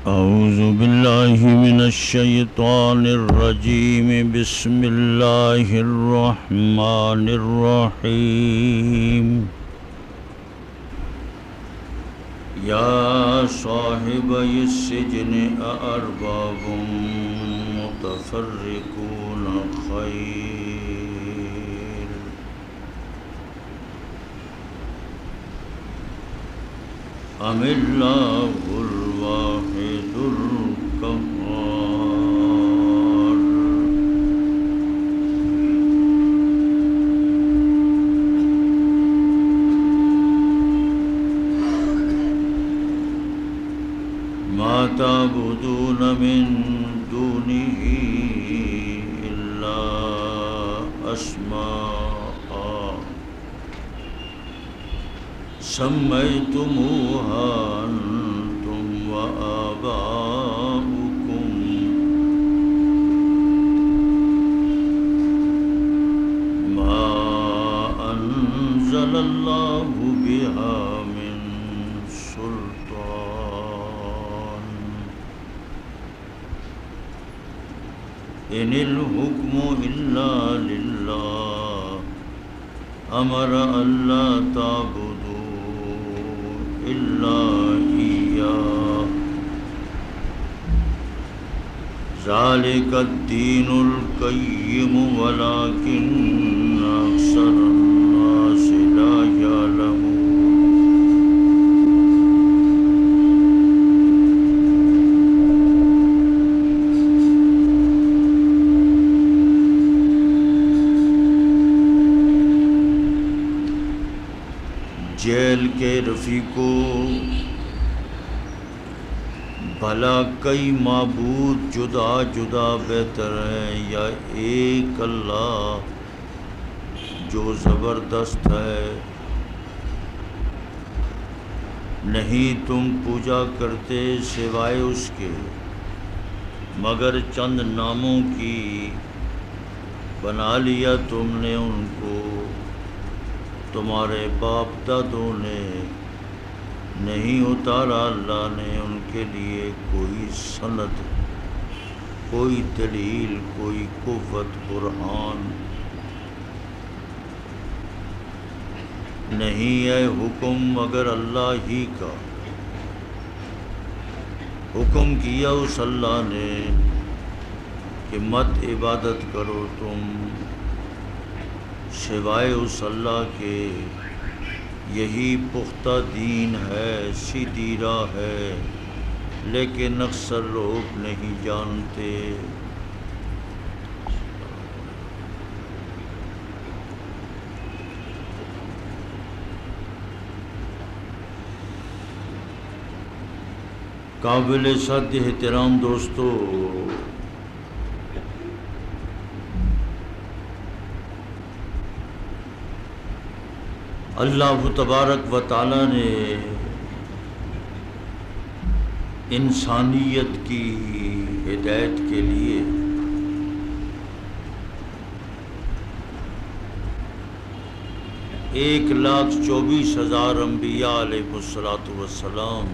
أعوذ بالله من الشيطان الرجيم بسم الله الرحمن الرحيم يا صاحبي السجن أأرباب متفرقون خير أم الله الواحد القهار ما تعبدون من دونه إلا أسماء سميتموها أنتم وآباؤكم ما أنزل الله بها من سلطان إن الحكم إلا لله أمر ألا تعبدوا إلا إياه ذلك الدين القيم ولكن أكثر الناس لا يعلمون جیل کے رفیقوں، بھلا کئی معبود جدا جدا بہتر ہیں یا ایک اللہ جو زبردست ہے؟ نہیں تم پوجا کرتے سوائے اس کے مگر چند ناموں کی، بنا لیا تم نے ان کو تمہارے باپ دادوں نے، نہیں اتارا اللہ نے ان کے لیے کوئی سند، کوئی دلیل، کوئی قوت برہان۔ نہیں ہے حکم مگر اللہ ہی کا، حکم کیا اس اللہ نے کہ مت عبادت کرو تم سوائے اس اللہ کے، یہی پختہ دین ہے، سیدھی راہ ہے، لیکن اکثر لوگ نہیں جانتے۔ قابل صد احترام دوستو، اللہ تبارک و تعالیٰ نے انسانیت کی ہدایت کے لیے ایک 1,24,000 انبیاء علیہ السلام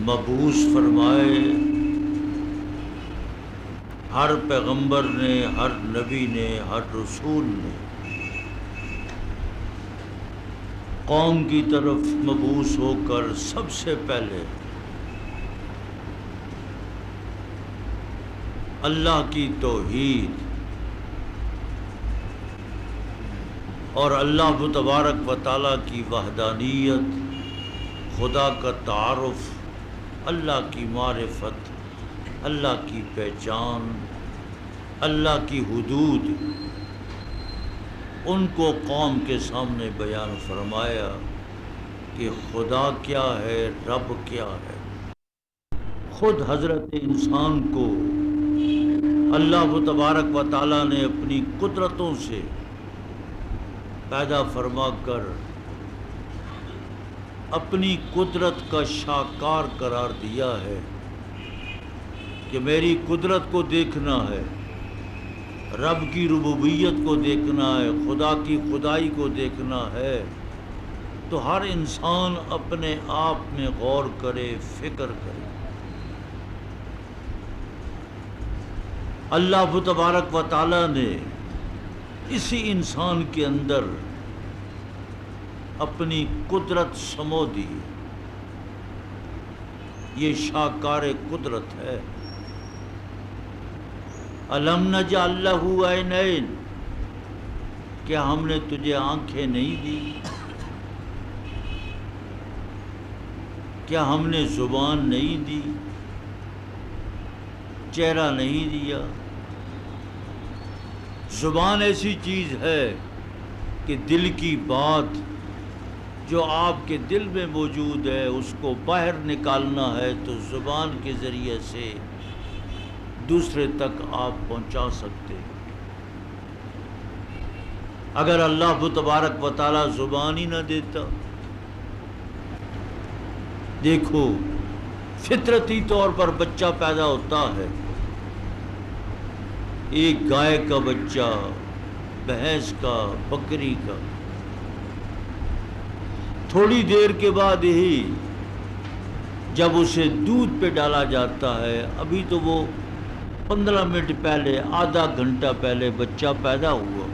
مبعوث فرمائے۔ ہر پیغمبر نے، ہر نبی نے، ہر رسول نے قوم کی طرف مبعوث ہو کر سب سے پہلے اللہ کی توحید اور اللہ تبارک و تعالیٰ کی وحدانیت، خدا کا تعارف، اللہ کی معرفت، اللہ کی پہچان، اللہ کی حدود، ان کو قوم کے سامنے بیان فرمایا کہ خدا کیا ہے، رب کیا ہے۔ خود حضرت انسان کو اللہ تبارک و تعالیٰ نے اپنی قدرتوں سے پیدا فرما کر اپنی قدرت کا شاہکار قرار دیا ہے کہ میری قدرت کو دیکھنا ہے، رب کی ربوبیت کو دیکھنا ہے، خدا کی خدائی کو دیکھنا ہے، تو ہر انسان اپنے آپ میں غور کرے، فکر کرے۔ اللہ تبارک و تعالیٰ نے اسی انسان کے اندر اپنی قدرت سمو دی۔ یہ شاہکار قدرت ہے۔ الم نجعل لہ عینین، کیا ہم نے تجھے آنکھیں نہیں دی؟ کیا ہم نے زبان نہیں دی؟ چہرہ نہیں دیا؟ زبان ایسی چیز ہے کہ دل کی بات جو آپ کے دل میں موجود ہے اس کو باہر نکالنا ہے تو زبان کے ذریعے سے دوسرے تک آپ پہنچا سکتے ہیں۔ اگر اللہ تبارک و تعالیٰ زبان ہی نہ دیتا، دیکھو فطرتی طور پر بچہ پیدا ہوتا ہے، ایک گائے کا بچہ، بھینس کا، بکری کا، تھوڑی دیر کے بعد ہی جب اسے دودھ پہ ڈالا جاتا ہے، ابھی تو وہ 15 منٹ پہلے، آدھا گھنٹہ پہلے بچہ پیدا ہوا،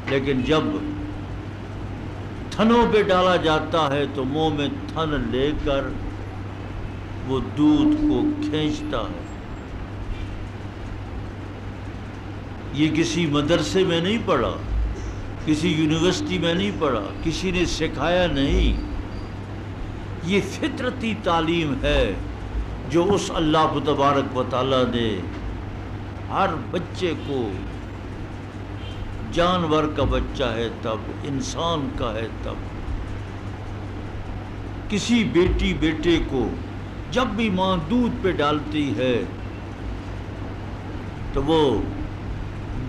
لیکن جب تھنوں پہ ڈالا جاتا ہے تو منہ میں تھن لے کر وہ دودھ کو کھینچتا ہے۔ یہ کسی مدرسے میں نہیں پڑھا، کسی یونیورسٹی میں نہیں پڑھا، کسی نے سکھایا نہیں، یہ فطرتی تعلیم ہے جو اس اللہ تبارک و تعالیٰ نے ہر بچے کو، جانور کا بچہ ہے تب، انسان کا ہے تب، کسی بیٹی بیٹے کو جب بھی ماں دودھ پہ ڈالتی ہے تو وہ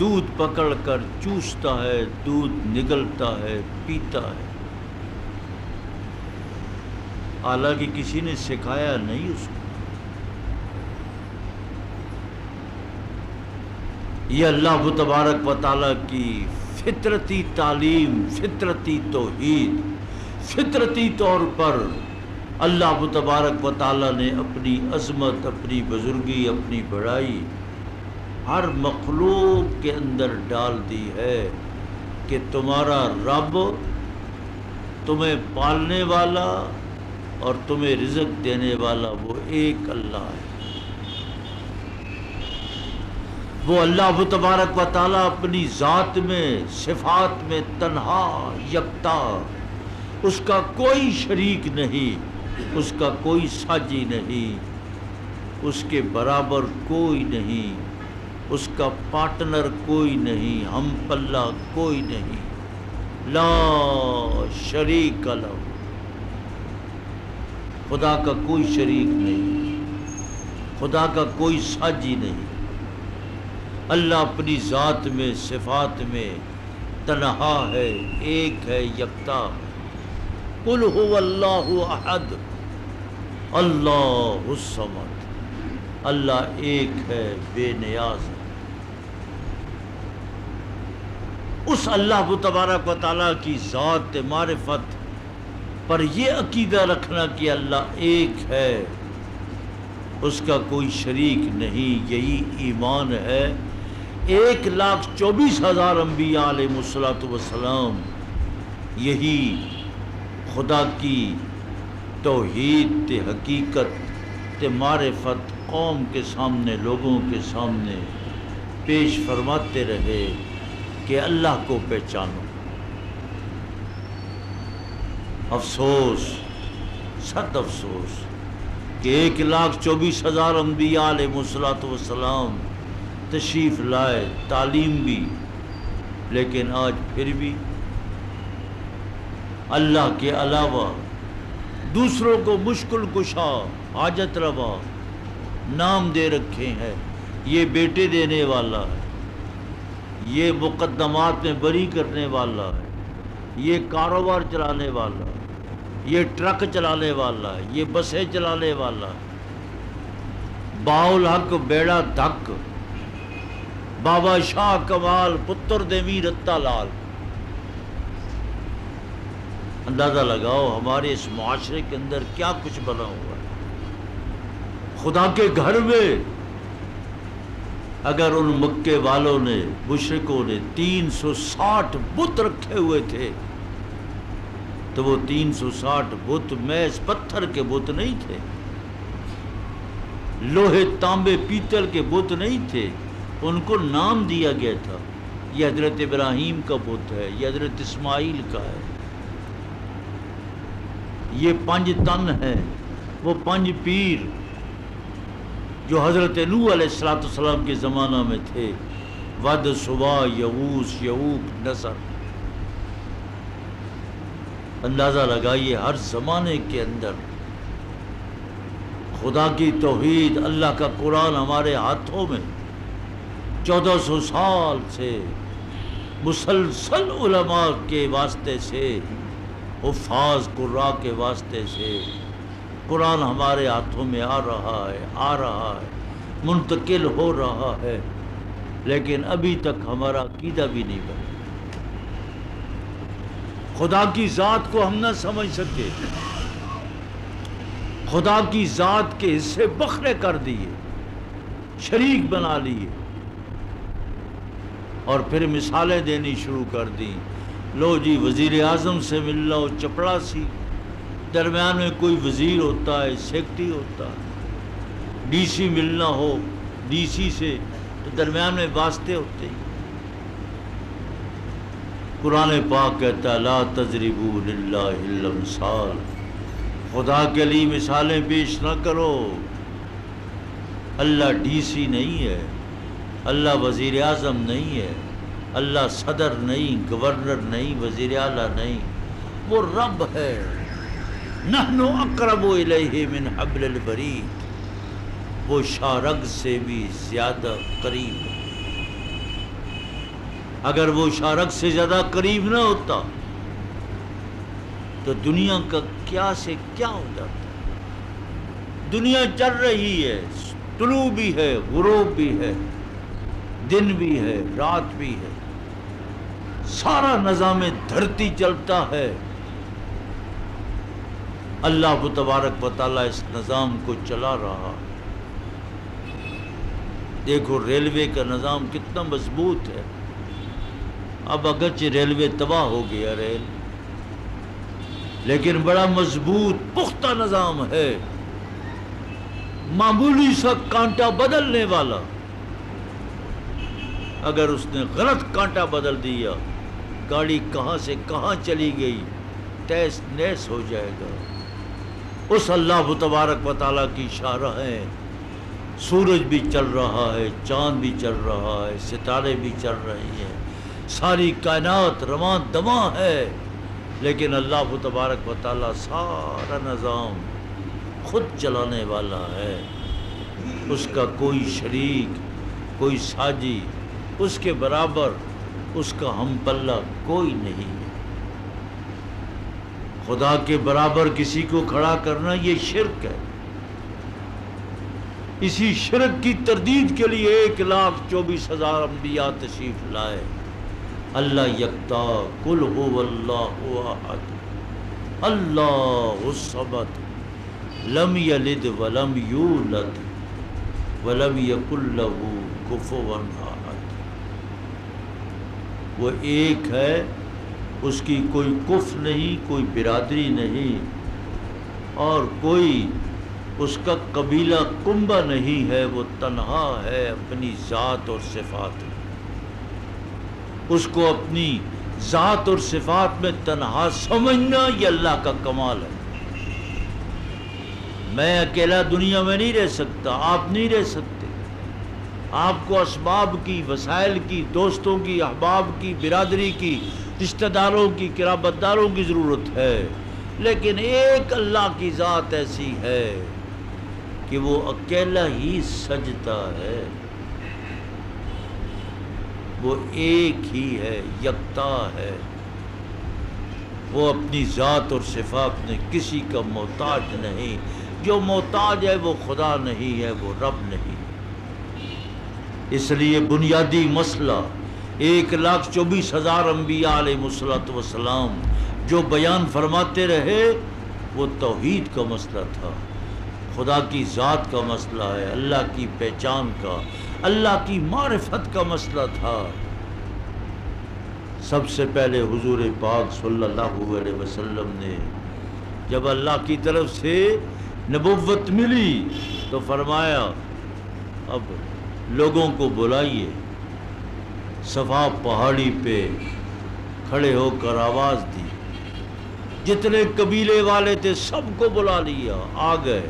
دودھ پکڑ کر چوستا ہے، دودھ نگلتا ہے، پیتا ہے، حالانکہ کسی نے سکھایا نہیں اس کو۔ یہ اللہ تبارک و تعالیٰ کی فطرتی تعلیم، فطرتی توحید، فطرتی طور پر اللہ تبارک و تعالیٰ نے اپنی عظمت، اپنی بزرگی، اپنی بڑائی ہر مخلوق کے اندر ڈال دی ہے کہ تمہارا رب، تمہیں پالنے والا اور تمہیں رزق دینے والا وہ ایک اللہ ہے۔ وہ اللہ تبارک و تعالیٰ اپنی ذات میں، صفات میں تنہا، یکتا، اس کا کوئی شریک نہیں، اس کا کوئی ساجی نہیں، اس کے برابر کوئی نہیں، اس کا پارٹنر کوئی نہیں، ہم پلہ کوئی نہیں، لا شریک لہ، خدا کا کوئی شریک نہیں، خدا کا کوئی ساجی نہیں۔ اللہ اپنی ذات میں، صفات میں تنہا ہے، ایک ہے، یکتا۔ قل هو اللہ احد اللہ الصمد، اللہ ایک ہے، بے نیاز ہے۔ اس اللہ تبارک و تعالیٰ کی ذات معرفت پر یہ عقیدہ رکھنا کہ اللہ ایک ہے، اس کا کوئی شریک نہیں، یہی ایمان ہے۔ 1,24,000 انبیاء علیہ الصلوۃ والسلام یہی خدا کی توحید تے حقیقت تے معرفت قوم کے سامنے، لوگوں کے سامنے پیش فرماتے رہے کہ اللہ کو پہچانو۔ افسوس، سخت افسوس کہ 1,24,000 انبیاء علیہ الصلوۃ والسلام تشریف لائے، تعلیم بھی، لیکن آج پھر بھی اللہ کے علاوہ دوسروں کو مشکل کشا، حاجت روا نام دے رکھے ہیں۔ یہ بیٹے دینے والا ہے، یہ مقدمات میں بری کرنے والا ہے، یہ کاروبار چلانے والا ہے، یہ ٹرک چلانے والا ہے، یہ بسیں چلانے والا ہے۔ باؤل حق بیڑا دھک، بابا شاہ کمال پتر دیوی رتا لال، اندازہ لگاؤ ہمارے اس معاشرے کے اندر کیا کچھ بنا ہوا ہے۔ خدا کے گھر میں اگر ان مکے والوں نے، مشرکوں نے 360 بت رکھے ہوئے تھے تو وہ 360 بت محض پتھر کے بت نہیں تھے، لوہے تانبے پیتل کے بت نہیں تھے، ان کو نام دیا گیا تھا، یہ حضرت ابراہیم کا بت ہے، یہ حضرت اسماعیل کا ہے، یہ 5 تن ہے، وہ 5 پیر جو حضرت نوح علیہ السلام کے زمانہ میں تھے، ود، سوا، یغوث، یعوق، نصر۔ اندازہ لگائیے ہر زمانے کے اندر خدا کی توحید، اللہ کا قرآن ہمارے ہاتھوں میں 1400 سال سے مسلسل علماء کے واسطے سے، حفاظ قراء کے واسطے سے قرآن ہمارے ہاتھوں میں آ رہا ہے، منتقل ہو رہا ہے، لیکن ابھی تک ہمارا عقیدہ بھی نہیں بنا۔ خدا کی ذات کو ہم نہ سمجھ سکے، خدا کی ذات کے حصے بکھرے کر دیے، شریک بنا لیے، اور پھر مثالیں دینی شروع کر دیں۔ لو جی وزیر اعظم سے مل لو، چپڑاسی، درمیان میں کوئی وزیر ہوتا ہے، سیکرٹری ہوتا ہے، ڈی سی ملنا ہو ڈی سی سے تو درمیان میں واسطے ہوتے ہیں۔ قرآن پاک کہتا ہے لا تضربوا للہ الامثال، خدا کے لیے مثالیں پیش نہ کرو۔ اللہ ڈی سی نہیں ہے، اللہ وزیر اعظم نہیں ہے، اللہ صدر نہیں، گورنر نہیں، وزیر اعلیٰ نہیں، وہ رب ہے۔ نحن اقرب الیہ من حبل الورید، وہ شارگ سے بھی زیادہ قریب ہے۔ اگر وہ شارگ سے زیادہ قریب نہ ہوتا تو دنیا کا کیا سے کیا ہو جاتا۔ دنیا چل رہی ہے، طلوع بھی ہے، غروب بھی ہے، دن بھی ہے، رات بھی ہے، سارا نظام دھرتی چلتا ہے۔ اللہ تبارک و تعالیٰ اس نظام کو چلا رہا۔ دیکھو ریلوے کا نظام کتنا مضبوط ہے۔ اب اگرچہ ریلوے تباہ ہو گیا ریل، لیکن بڑا مضبوط پختہ نظام ہے، معمولی سا کانٹا بدلنے والا، اگر اس نے غلط کانٹا بدل دیا گاڑی کہاں سے کہاں چلی گئی تیس نیس ہو جائے گا۔ اس اللہ تبارک و تعالیٰ کی شارح ہے، سورج بھی چل رہا ہے، چاند بھی چل رہا ہے، ستارے بھی چل رہے ہیں، ساری کائنات رواں دواں ہے، لیکن اللہ تبارک و تعالیٰ سارا نظام خود چلانے والا ہے، اس کا کوئی شریک، کوئی ساجی، اس کے برابر، اس کا ہم پلہ کوئی نہیں ہے۔ خدا کے برابر کسی کو کھڑا کرنا یہ شرک ہے۔ اسی شرک کی تردید کے لیے 1,24,000 انبیاء تشریف لائے۔ اللہ یکتا، قل هو اللہ احد، اللہ الصمد، لم یلد ولم یولد ولم یکن لہ کفوا احد۔ وہ ایک ہے، اس کی کوئی کف نہیں، کوئی برادری نہیں، اور کوئی اس کا قبیلہ کنبہ نہیں ہے، وہ تنہا ہے اپنی ذات اور صفات میں۔ اس کو اپنی ذات اور صفات میں تنہا سمجھنا یہ اللہ کا کمال ہے۔ میں اکیلا دنیا میں نہیں رہ سکتا، آپ نہیں رہ سکتے، آپ کو اسباب کی، وسائل کی، دوستوں کی، احباب کی، برادری کی، رشتہ داروں کی، قرابت داروں کی ضرورت ہے، لیکن ایک اللہ کی ذات ایسی ہے کہ وہ اکیلا ہی سجتا ہے، وہ ایک ہی ہے، یکتا ہے، وہ اپنی ذات اور صفات میں کسی کا محتاج نہیں۔ جو محتاج ہے وہ خدا نہیں ہے، وہ رب نہیں۔ اس لیے بنیادی مسئلہ 1,24,000 انبیاء علیہ الصلوۃ والسلام جو بیان فرماتے رہے وہ توحید کا مسئلہ تھا، خدا کی ذات کا مسئلہ ہے، اللہ کی پہچان کا، اللہ کی معرفت کا مسئلہ تھا۔ سب سے پہلے حضور پاک صلی اللہ علیہ وسلم نے جب اللہ کی طرف سے نبوت ملی تو فرمایا اب لوگوں کو بلائیے، صفا پہاڑی پہ کھڑے ہو کر آواز دی، جتنے قبیلے والے تھے سب کو بلا لیا، آ گئے،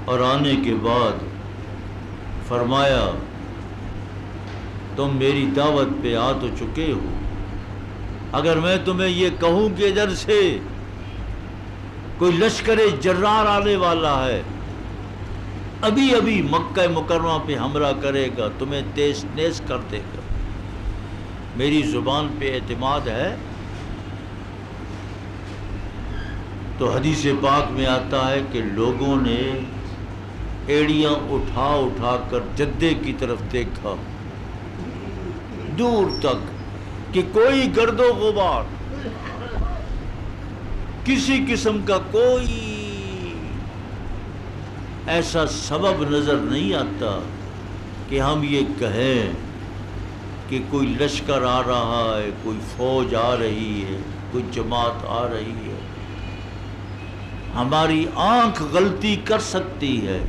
اور آنے کے بعد فرمایا تم میری دعوت پہ آ تو چکے ہو، اگر میں تمہیں یہ کہوں کہ ادھر سے کوئی لشکر جرار آنے والا ہے، ابھی ابھی مکہ مکرمہ پہ حملہ کرے گا، تمہیں تیز نیز کر دے گا، میری زبان پہ اعتماد ہے؟ تو حدیث پاک میں آتا ہے کہ لوگوں نے ایڑیاں اٹھا اٹھا کر جدے کی طرف دیکھا دور تک کہ کوئی گرد و غبار، کسی قسم کا کوئی ایسا سبب نظر نہیں آتا کہ ہم یہ کہیں کہ کوئی لشکر آ رہا ہے، کوئی فوج آ رہی ہے، کوئی جماعت آ رہی ہے۔ ہماری آنکھ غلطی کر سکتی ہے،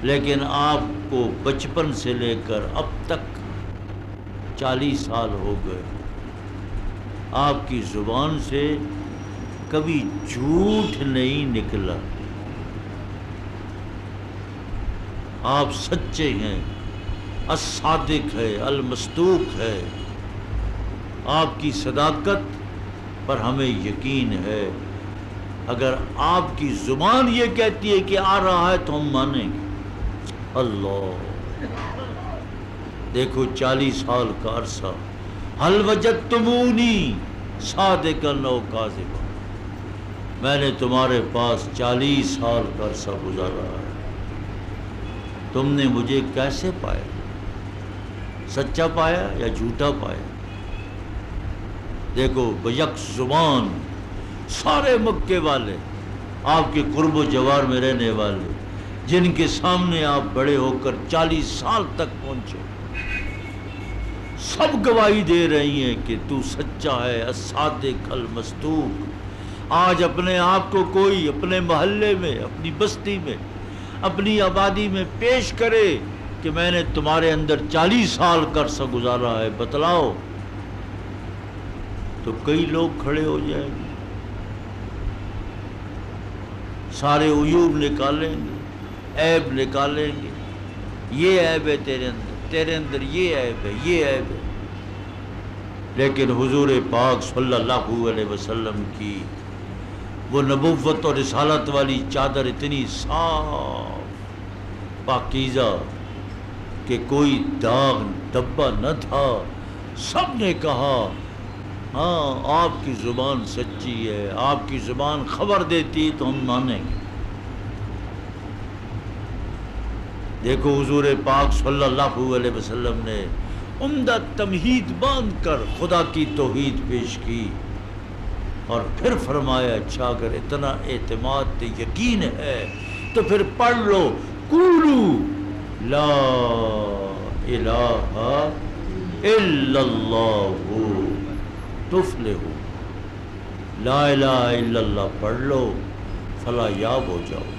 لیکن آپ کو بچپن سے لے کر اب تک 40 سال ہو گئے، آپ کی زبان سے کبھی جھوٹ نہیں نکلا، آپ سچے ہیں، الصادق ہے، المصدوق ہے، آپ کی صداقت پر ہمیں یقین ہے۔ اگر آپ کی زبان یہ کہتی ہے کہ آ رہا ہے تو ہم مانیں گے۔ اللہ، دیکھو 40 سال کا عرصہ، حل وجدتمونی صادقا او کاذبا، میں نے تمہارے پاس 40 سال کا عرصہ گزارا ہے، تم نے مجھے کیسے پایا؟ سچا پایا یا جھوٹا پایا؟ دیکھو بیک زبان سارے مکے والے، آپ کے قرب و جوار میں رہنے والے، جن کے سامنے آپ بڑے ہو کر 40 سال تک پہنچے، سب گواہی دے رہی ہیں کہ تو سچا ہے، الصادق المصدوق۔ آج اپنے آپ کو کوئی اپنے محلے میں، اپنی بستی میں، اپنی آبادی میں پیش کرے کہ میں نے تمہارے اندر 40 سال کا عرصہ گزارا ہے، بتلاؤ، تو کئی لوگ کھڑے ہو جائیں گے، سارے عیوب نکالیں گے، عیب نکالیں گے، یہ عیب ہے تیرے اندر یہ عیب ہے، یہ عیب ہے۔ لیکن حضور پاک صلی اللہ علیہ وسلم کی وہ نبوت اور رسالت والی چادر اتنی صاف پاکیزہ کہ کوئی داغ دبا نہ تھا، سب نے کہا ہاں آپ کی زبان سچی ہے، آپ کی زبان خبر دیتی تو ہم مانیں گے۔ دیکھو حضور پاک صلی اللہ علیہ وسلم نے عمدہ تمہید باندھ کر خدا کی توحید پیش کی، اور پھر فرمایا اچھا اگر اتنا اعتماد تے یقین ہے تو پھر پڑھ لو، قولو لا الہ الا اللہ تفلحوا، لا الہ الا اللہ پڑھ لو فلاح یاب ہو جاؤ۔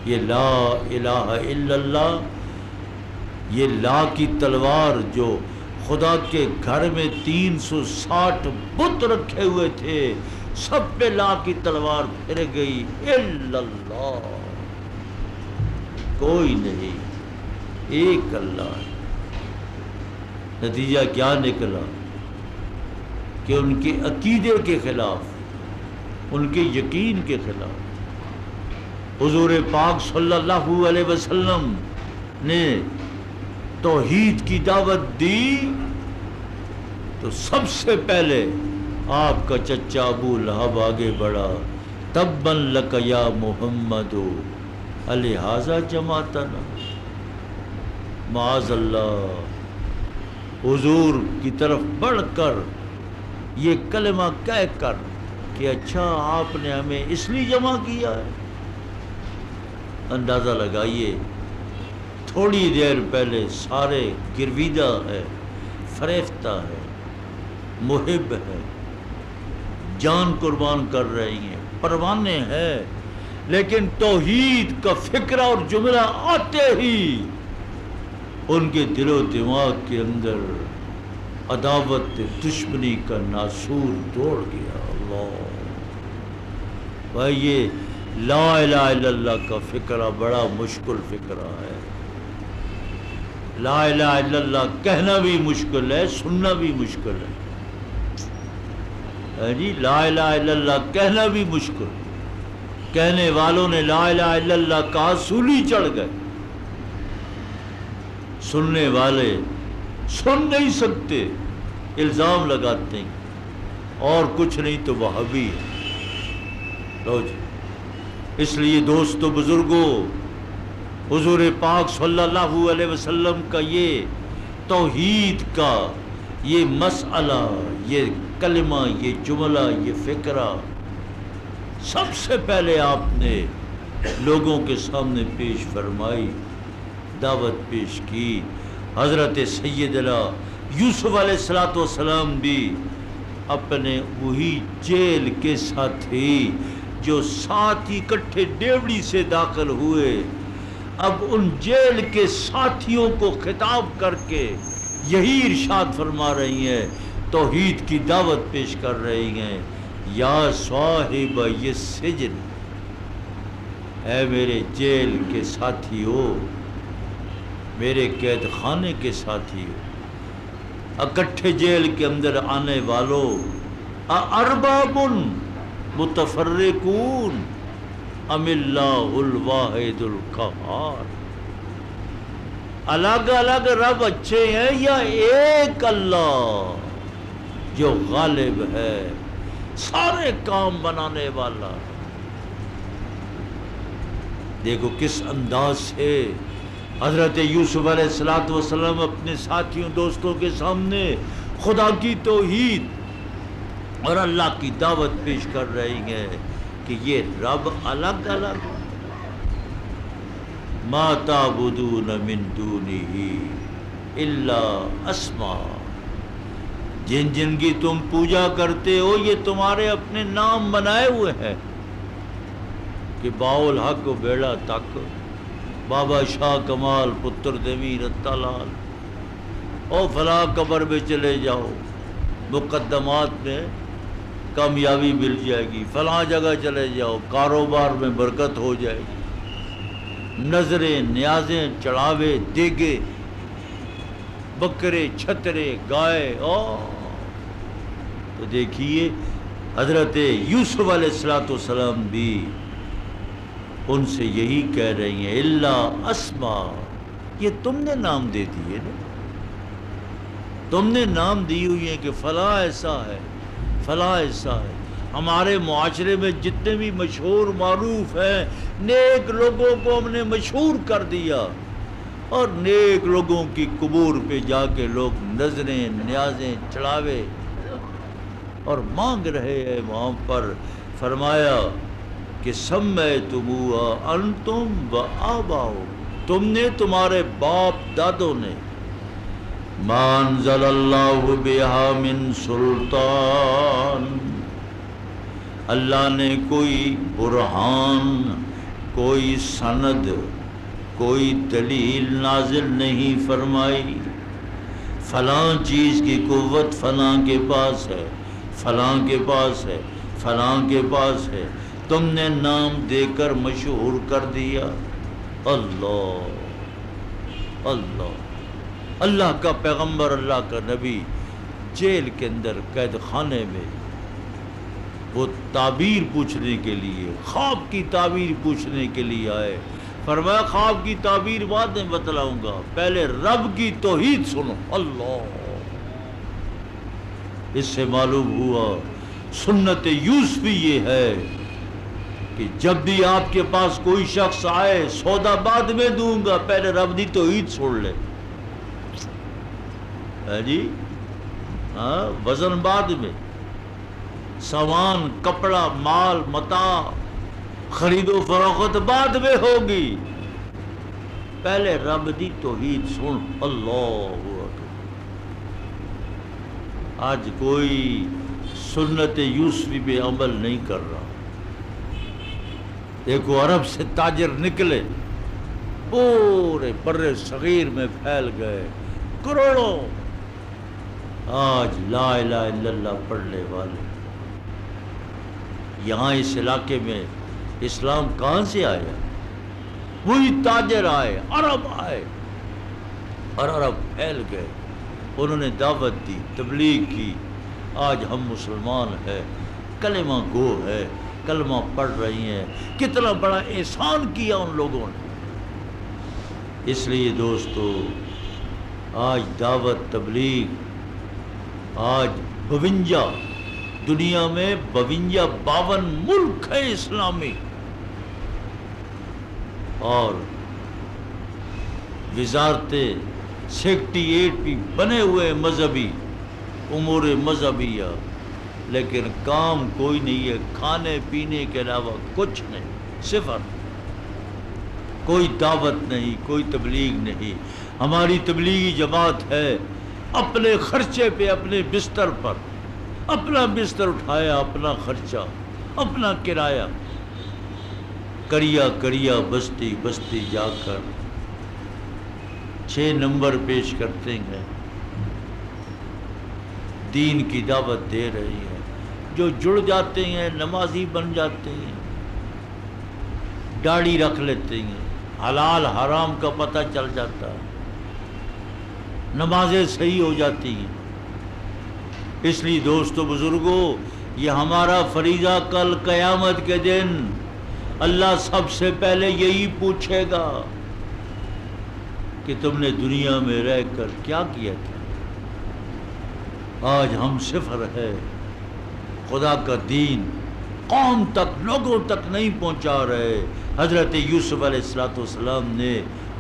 یہ لا الہ الا اللہ، یہ لا کی تلوار جو خدا کے گھر میں 360 بت رکھے ہوئے تھے، سب پہ لا کی تلوار پھر گئی، الا اللہ، کوئی نہیں، ایک اللہ ہے۔ نتیجہ کیا نکلا کہ ان کے عقیدے کے خلاف، ان کے یقین کے خلاف حضور پاک صلی اللہ علیہ وسلم نے توحید کی دعوت دی تو سب سے پہلے آپ کا چچا ابو لہب آگے بڑھا، تبا لک یا محمد الہذا جماعتنا، معاذ اللہ، حضور کی طرف بڑھ کر یہ کلمہ کہہ کر کہ اچھا آپ نے ہمیں اس لیے جمع کیا ہے. اندازہ لگائیے تھوڑی دیر پہلے سارے گرویدہ ہے، فریفتہ ہے، محب ہے، جان قربان کر رہی ہیں، پروانے ہیں، لیکن توحید کا فکرہ اور جملہ آتے ہی ان کے دل و دماغ کے اندر عداوت دشمنی کا ناسور دوڑ گیا. اللہ بھائی، یہ لا الہ الا اللہ کا فکرہ بڑا مشکل فکرہ ہے. لا الہ الا اللہ کہنا بھی مشکل ہے، سننا بھی مشکل ہے جی. لا الہ الا اللہ کہنا بھی مشکل، کہنے والوں نے لا الہ الا اللہ کہا سولی چڑھ گئے، سننے والے سن نہیں سکتے، الزام لگاتے ہیں اور کچھ نہیں تو وہابی ہے. لو جی، اس لیے دوستو بزرگوں، حضور پاک صلی اللہ علیہ وسلم کا یہ توحید کا یہ مسئلہ، یہ کلمہ، یہ جملہ، یہ فکرہ سب سے پہلے آپ نے لوگوں کے سامنے پیش فرمائی، دعوت پیش کی. حضرت سیدنا یوسف علیہ السلام بھی اپنے وہی جیل کے ساتھی جو ساتھ اکٹھے ڈیوڑی سے داخل ہوئے، اب ان جیل کے ساتھیوں کو خطاب کر کے یہی ارشاد فرما رہی ہیں، توحید کی دعوت پیش کر رہی ہیں. یا صاحب یہ سجن، اے میرے جیل کے ساتھیو، میرے قید خانے کے ساتھیو، اکٹھے جیل کے اندر آنے والوں، ارباب متفرقون ام اللہ الواحد القہار، الگ الگ رب اچھے ہیں یا ایک اللہ جو غالب ہے، سارے کام بنانے والا. دیکھو کس انداز سے حضرت یوسف علیہ السلام اپنے ساتھیوں دوستوں کے سامنے خدا کی توحید اور اللہ کی دعوت پیش کر رہی ہیں کہ یہ رب الگ الگ، ما تعبدون من دونہ الا اسماء، جن جن کی تم پوجا کرتے ہو یہ تمہارے اپنے نام بنائے ہوئے ہیں، کہ باول حق و بیڑا تک، بابا شاہ کمال پتر دیوی رتا لال، او فلاں قبر میں چلے جاؤ مقدمات میں کامیابی مل جائے گی، فلاں جگہ چلے جاؤ کاروبار میں برکت ہو جائے گی، نظریں نیازیں چڑھاوے دیگے بکرے چھترے گائے. تو دیکھیے حضرت یوسف علیہ السلام بھی ان سے یہی کہہ رہی ہیں، اللہ اسماء، یہ تم نے نام دے دیے نا، تم نے نام دی ہوئی ہے کہ فلاں ایسا ہے، فلاں ایسا ہے. ہمارے معاشرے میں جتنے بھی مشہور معروف ہیں، نیک لوگوں کو ہم نے مشہور کر دیا، اور نیک لوگوں کی قبور پہ جا کے لوگ نظریں نیازیں چڑھاوے اور مانگ رہے ہیں وہاں پر. فرمایا کہ سمیتموہا انتم و آباؤ، تم نے، تمہارے باپ دادوں نے، ما انزل اللہ بہا من سلطان، اللہ نے کوئی برہان، کوئی سند، کوئی دلیل نازل نہیں فرمائی. فلاں چیز کی قوت فلاں کے پاس ہے، فلاں کے پاس ہے، فلاں کے پاس ہے، تم نے نام دے کر مشہور کر دیا. اللہ اللہ، اللہ کا پیغمبر، اللہ کا نبی جیل کے اندر قید خانے میں وہ تعبیر پوچھنے کے لیے، خواب کی تعبیر پوچھنے کے لیے آئے. فرمایا خواب کی تعبیر بعد میں بتلاؤں گا، پہلے رب کی توحید سنو. اللہ، اس سے معلوم ہوا سنت یوسفی یہ ہے کہ جب بھی آپ کے پاس کوئی شخص آئے، سودا بعد میں دوں گا، پہلے رب دی توحید چھوڑ لے. جی ہاں، وزن بعد میں، سامان، کپڑا، مال، متاع، خرید و فروخت بعد میں ہوگی، پہلے رب دی توحید سن۔ اللہ اکبر۔ آج کوئی سنت یوسفی پہ عمل نہیں کر رہا۔ دیکھو عرب سے تاجر نکلے، پورے بر صغیر میں پھیل گئے کروڑوں، آج لا الہ الا اللہ پڑھنے والے۔ یہاں اس علاقے میں اسلام کہاں سے آیا؟ وہی تاجر آئے، عرب آئے اور عرب پھیل گئے، انہوں نے دعوت دی، تبلیغ کی، آج ہم مسلمان ہیں، کلمہ گو ہے، کلمہ پڑھ رہی ہیں۔ کتنا بڑا احسان کیا ان لوگوں نے۔ اس لیے دوستو، آج دعوت تبلیغ، آج 52 دنیا میں 52 ملک ہیں اسلامی، اور وزارتیں 68 بھی بنے ہوئے مذہبی امور مذہبیہ، لیکن کام کوئی نہیں ہے، کھانے پینے کے علاوہ کچھ نہیں، صفر۔ کوئی دعوت نہیں، کوئی تبلیغ نہیں۔ ہماری تبلیغی جماعت ہے، اپنے خرچے پہ، اپنے بستر پر، اپنا بستر اٹھایا، اپنا خرچہ، اپنا کرایہ، کریا کریا بستی بستی جا کر 6 نمبر پیش کرتے ہیں، دین کی دعوت دے رہی ہے۔ جو جڑ جاتے ہیں نمازی بن جاتے ہیں، داڑھی رکھ لیتے ہیں، حلال حرام کا پتہ چل جاتا ہے، نمازیں صحیح ہو جاتی ہیں۔ اس لیے دوستو بزرگوں، یہ ہمارا فریضہ، کل قیامت کے دن اللہ سب سے پہلے یہی پوچھے گا کہ تم نے دنیا میں رہ کر کیا کیا تھا۔ آج ہم صفر ہے، خدا کا دین قوم تک، لوگوں تک نہیں پہنچا رہے۔ حضرت یوسف علیہ السلام نے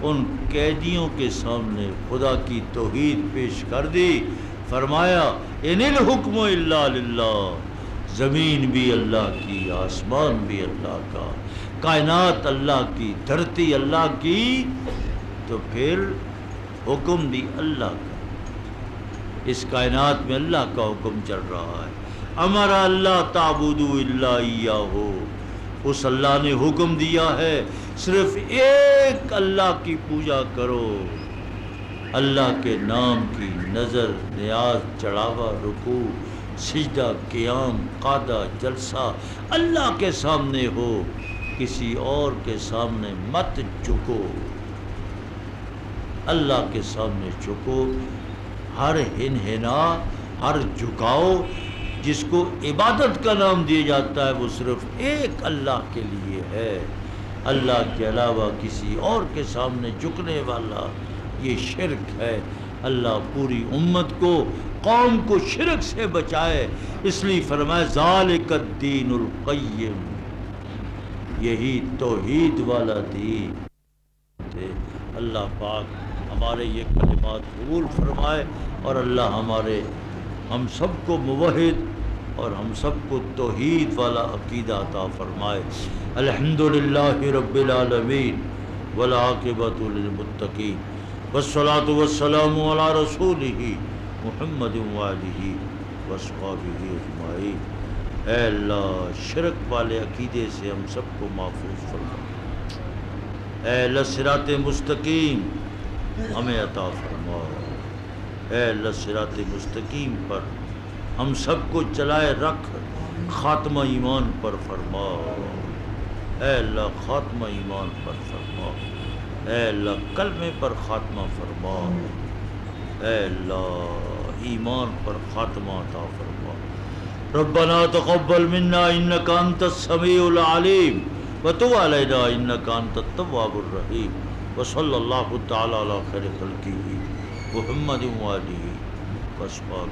ان قیدیوں کے سامنے خدا کی توحید پیش کر دی، فرمایا ان الحکم الا للہ، زمین بھی اللہ کی، آسمان بھی اللہ کا، کائنات اللہ کی، دھرتی اللہ کی، تو پھر حکم بھی اللہ کا۔ اس کائنات میں اللہ کا حکم چل رہا ہے۔ امر اللہ تعبدوا الا ایاہ، اس اللہ نے حکم دیا ہے صرف ایک اللہ کی پوجا کرو، اللہ کے نام کی نظر، نیاز، چڑھاوا، رکوع، سجدہ، قیام، قعدہ، جلسہ اللہ کے سامنے ہو، کسی اور کے سامنے مت جھکو، اللہ کے سامنے جھکو۔ ہر انحنا، ہر جھکاؤ جس کو عبادت کا نام دیا جاتا ہے، وہ صرف ایک اللہ کے لیے ہے۔ اللہ کے علاوہ کسی اور کے سامنے جھکنے والا یہ شرک ہے۔ اللہ پوری امت کو، قوم کو شرک سے بچائے، اس لیے فرمایا ذالک الدین القیم، یہی توحید والا دین ہے۔ اللہ پاک ہمارے یہ کلمات قبول فرمائے، اور اللہ ہم سب کو موحد اور ہم سب کو توحید والا عقیدہ عطا فرمائے۔ الحمدللہ رب العالمین والعاقبۃ للمتقین، والصلاة والسلام علی رسولہ محمد وآلہ وصحبہ اجمعین۔ اے اللہ شرک والے عقیدے سے ہم سب کو محفوظ فرما، اے اللہ صراط مستقیم ہمیں عطا فرما، اے اللہ صراط مستقیم پر ہم سب کو چلائے رکھ، خاتمہ ایمان پر فرما، اے اللہ خاتمہ ایمان پر فرما، اے اللہ کلمے پر خاتمہ فرما، اے اللہ ایمان پر خاتمہ عطا فرما۔ ربنا تقبل منا انک انت السمیع العلیم وتب علینا انک انت التواب الرحیم، وصلی اللہ تعالی علی خیر خلقہ محمد وآلہ وصحبہ